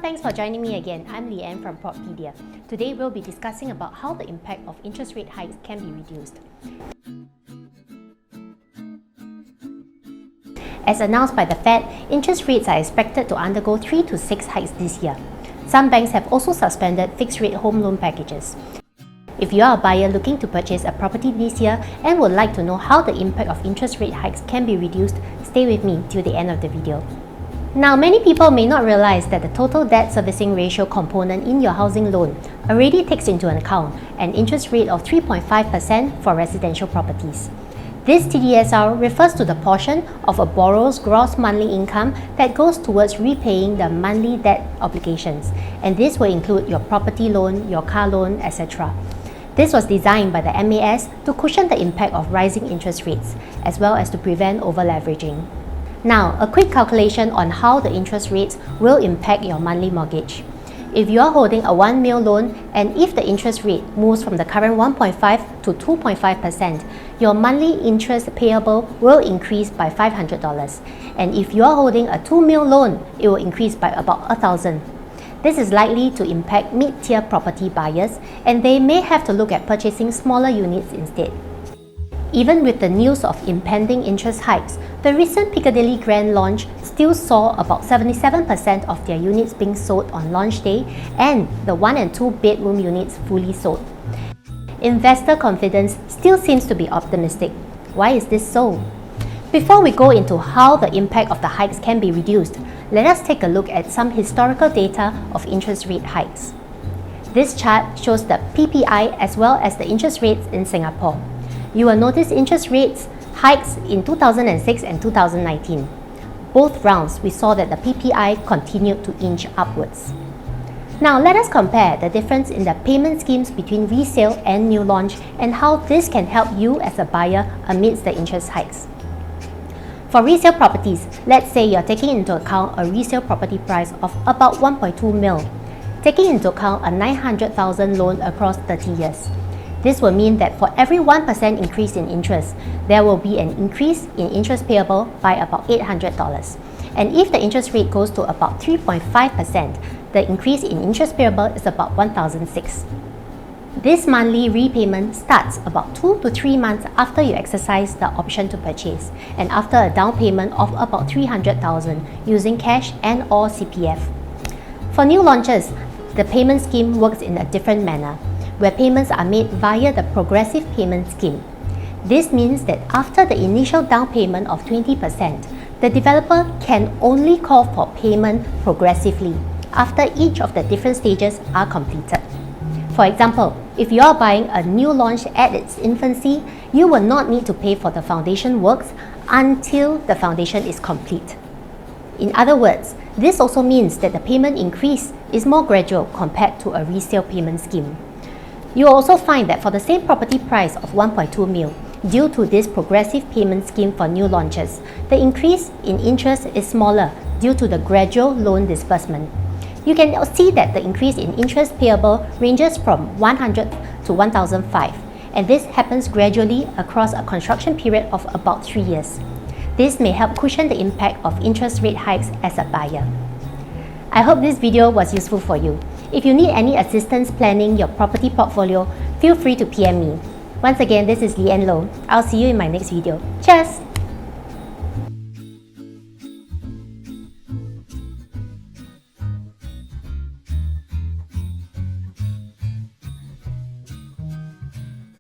thanks for joining me again. I'm Leeann from Propedia. Today we'll be discussing about how the impact of interest rate hikes can be reduced. As announced by the Fed, interest rates are expected to undergo 3 to 6 hikes this year. Some banks have also suspended fixed-rate home loan packages. If you are a buyer looking to purchase a property this year and would like to know how the impact of interest rate hikes can be reduced, stay with me till the end of the video. Now, many people may not realize that the total debt servicing ratio component in your housing loan already takes into account an interest rate of 3.5% for residential properties. This TDSR refers to the portion of a borrower's gross monthly income that goes towards repaying the monthly debt obligations, and this will include your property loan, your car loan, etc. This was designed by the MAS to cushion the impact of rising interest rates, as well as to prevent over-leveraging. Now, a quick calculation on how the interest rates will impact your monthly mortgage. If you are holding a 1 mil loan and if the interest rate moves from the current 1.5 to 2.5%, your monthly interest payable will increase by $500. And if you are holding a 2 mil loan, it will increase by about $1,000. This is likely to impact mid-tier property buyers, and they may have to look at purchasing smaller units instead. Even with the news of impending interest hikes, the recent Piccadilly Grand launch still saw about 77% of their units being sold on launch day, and the 1 and 2 bedroom units fully sold. Investor confidence still seems to be optimistic. Why is this so? Before we go into how the impact of the hikes can be reduced, let us take a look at some historical data of interest rate hikes. This chart shows the PPI as well as the interest rates in Singapore. You will notice interest rates hikes in 2006 and 2019. Both rounds, we saw that the PPI continued to inch upwards. Now, let us compare the difference in the payment schemes between resale and new launch and how this can help you as a buyer amidst the interest hikes. For resale properties, let's say you're taking into account a resale property price of about 1.2 mil, taking into account a 900,000 loan across 30 years. This will mean that for every 1% increase in interest, there will be an increase in interest payable by about $800. And if the interest rate goes to about 3.5%, the increase in interest payable is about $1,006. This monthly repayment starts about 2 to 3 months after you exercise the option to purchase, and after a down payment of about $300,000 using cash and/or CPF. For new launches, the payment scheme works in a different manner, where payments are made via the progressive payment scheme. This means that after the initial down payment of 20%, the developer can only call for payment progressively after each of the different stages are completed. For example, if you are buying a new launch at its infancy, you will not need to pay for the foundation works until the foundation is complete. In other words, this also means that the payment increase is more gradual compared to a resale payment scheme. You will also find that for the same property price of 1.2 mil, due to this progressive payment scheme for new launches, the increase in interest is smaller due to the gradual loan disbursement. You can see that the increase in interest payable ranges from $100 to $1,005, and this happens gradually across a construction period of about 3 years. This may help cushion the impact of interest rate hikes as a buyer. I hope this video was useful for you. If you need any assistance planning your property portfolio, feel free to PM me. Once again, this is Leeann. I'll see you in my next video. Cheers!